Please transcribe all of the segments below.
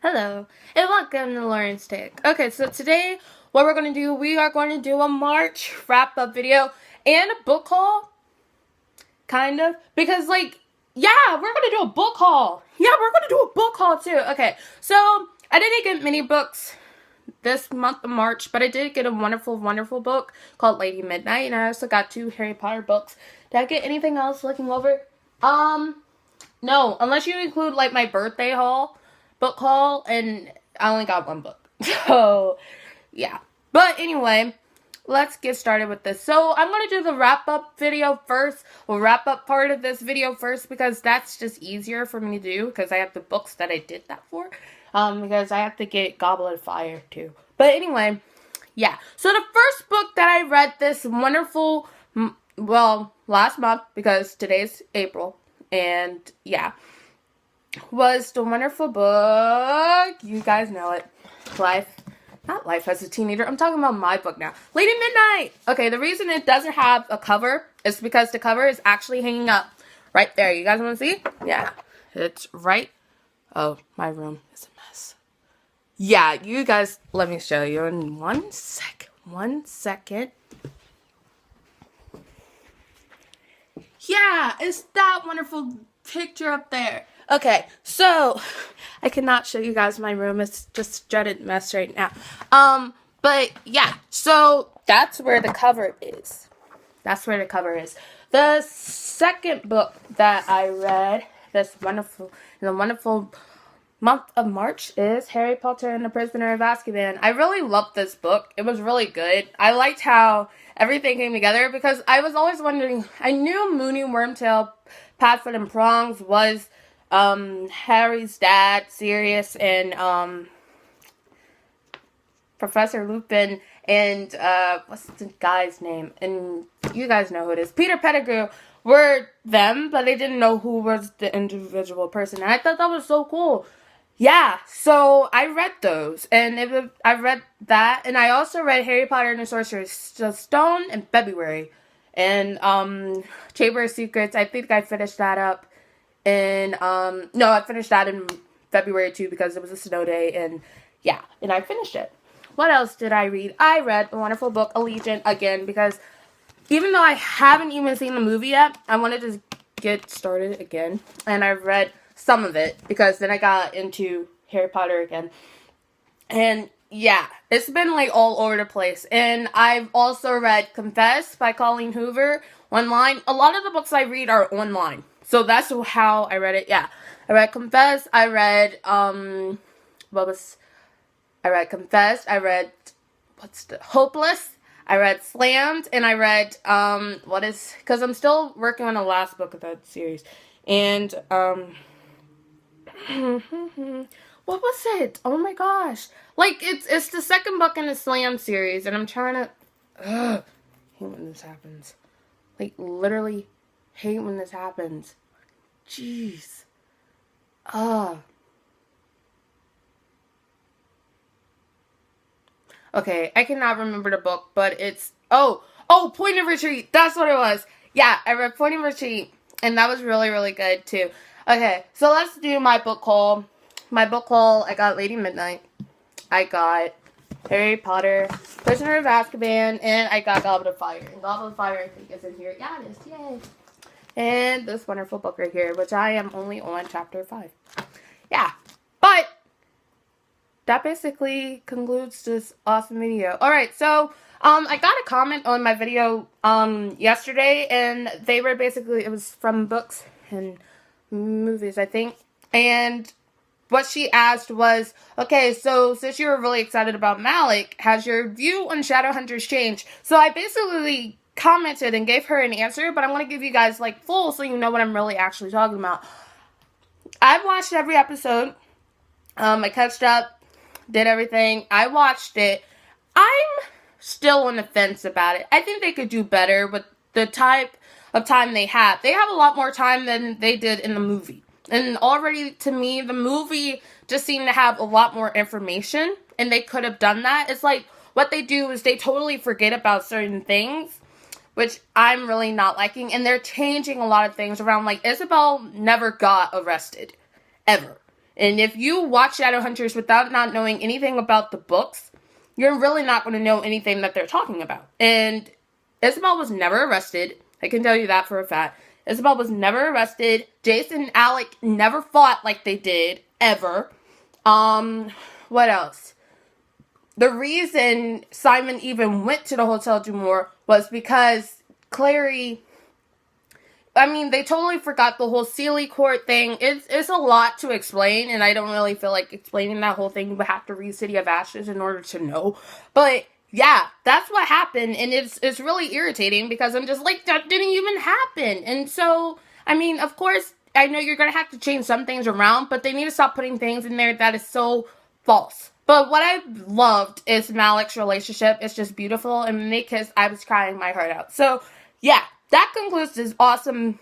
Hello, and welcome to Lauren's Take. Okay, so today, what we're going to do, we are going to do a March wrap-up video and a book haul, kind of, because, yeah, we're going to do a book haul. Yeah, we're going to do a book haul, too. Okay, so, I didn't get many books this month of March, but I did get a wonderful, wonderful book called Lady Midnight, and I also got 2 Harry Potter books. Did I get anything else looking over? No, unless you include, my birthday book haul, and I only got 1 book. So, yeah. But anyway, let's get started with this. So, I'm going to do the wrap-up video first. We'll wrap up part of this video first because that's just easier for me to do because I have the books that I did that for. Because I have to get Goblet of Fire, too. But anyway, yeah. So, the first book that I read this wonderful, last month because today's April. And, yeah, was the wonderful book, you guys know it, not Life as a Teenager, I'm talking about my book now, Lady Midnight. Okay, the reason it doesn't have a cover is because the cover is actually hanging up right there. You guys want to see? Yeah, it's right, oh, my room is a mess. Yeah, you guys, let me show you in 1 second. Yeah, it's that wonderful picture up there. Okay, so I cannot show you guys my room. It's just a dreaded mess right now. But yeah, so that's where the cover is. That's where the cover is. The second book that I read in the wonderful month of March is Harry Potter and the Prisoner of Azkaban. I really loved this book. It was really good. I liked how everything came together because I was always wondering, I knew Moony Wormtail, Padfoot and Prongs was Harry's dad, Sirius, and Professor Lupin, and what's the guy's name? And you guys know who it is. Peter Pettigrew were them, but they didn't know who was the individual person. And I thought that was so cool. Yeah, so I read those, and I read that, and I also read Harry Potter and the Sorcerer's Stone in February, and Chamber of Secrets, I think I finished that up, and no, I finished that in February too, because it was a snow day, and yeah, and I finished it. What else did I read? I read the wonderful book, Allegiant, again, because even though I haven't even seen the movie yet, I wanted to get started again, and I read some of it, because then I got into Harry Potter again, and yeah, it's been all over the place, and I've also read Confess by Colleen Hoover online. A lot of the books I read are online, so that's how I read it. Yeah, I read Confess, I read, Confess, I read, Hopeless, I read Slammed, and I read, because I'm still working on the last book of that series, and, what was it? Oh my gosh. It's the second book in the Slam series, and I'm trying to, hate when this happens. Literally hate when this happens. Jeez. Okay, I cannot remember the book, but it's, Point of Retreat. That's what it was. Yeah, I read Point of Retreat, and that was really, really good, too. Okay, so let's do my book haul. My book haul, I got Lady Midnight. I got Harry Potter, Prisoner of Azkaban, and I got Goblet of Fire. And Goblet of Fire, I think, is in here. Yeah, it is. Yay. And this wonderful book right here, which I am only on chapter 5. Yeah, but that basically concludes this awesome video. Alright, so, I got a comment on my video, yesterday, and they were basically, it was from books and movies, I think, and what she asked was, okay, so since you were really excited about Malik, has your view on Shadowhunters changed? So I basically commented and gave her an answer, but I'm going to give you guys, full so you know what I'm really actually talking about. I've watched every episode. I catched up, did everything. I watched it. I'm still on the fence about it. I think they could do better with the type of time they have. They have a lot more time than they did in the movie. And already, to me, the movie just seemed to have a lot more information, and they could have done that. It's what they do is they totally forget about certain things, which I'm really not liking, and they're changing a lot of things around. Isabel never got arrested, ever. And if you watch Shadowhunters without not knowing anything about the books, you're really not going to know anything that they're talking about. And Isabel was never arrested. I can tell you that for a fact. Isabel was never arrested. Jason and Alec never fought like they did, ever. What else? The reason Simon even went to the Hotel du Mort was because Clary... I mean, they totally forgot the whole Sealy Court thing. It's a lot to explain, and I don't really feel like explaining that whole thing. You would have to read City of Ashes in order to know. But, yeah, that's what happened, and it's really irritating because I'm just like, that didn't even happen. And so, I mean, of course, I know you're going to have to change some things around, but they need to stop putting things in there that is so false. But what I loved is Malik's relationship. It's just beautiful, and when they kissed, I was crying my heart out. So, yeah. That concludes this awesome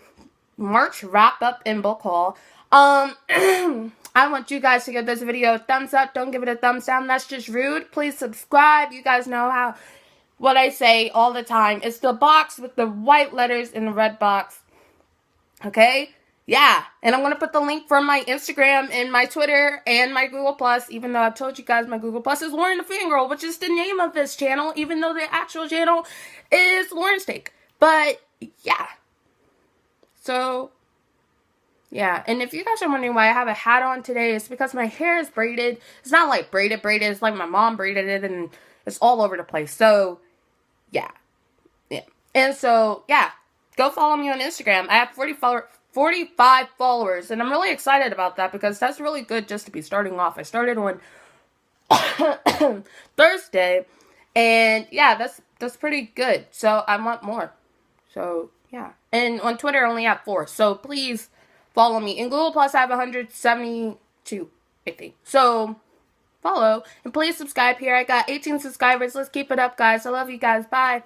March wrap-up and book haul. I want you guys to give this video a thumbs up. Don't give it a thumbs down. That's just rude. Please subscribe. You guys know what I say all the time. It's the box with the white letters in the red box. Okay? Yeah. And I'm going to put the link for my Instagram and my Twitter and my Google+, even though I've told you guys my Google+ is Lauren the Fangirl, which is the name of this channel, even though the actual channel is Lauren Steak. But... yeah. So, yeah. And if you guys are wondering why I have a hat on today, it's because my hair is braided. It's not like braided. It's like my mom braided it and it's all over the place. So, yeah. Yeah. And so, yeah. Go follow me on Instagram. I have 45 followers. And I'm really excited about that because that's really good just to be starting off. I started on Thursday. And, yeah, that's pretty good. So, I want more. So, yeah. And on Twitter, I only have 4. So, please follow me. In Google+, I have 172, I think. So, follow. And please subscribe here. I got 18 subscribers. Let's keep it up, guys. I love you guys. Bye.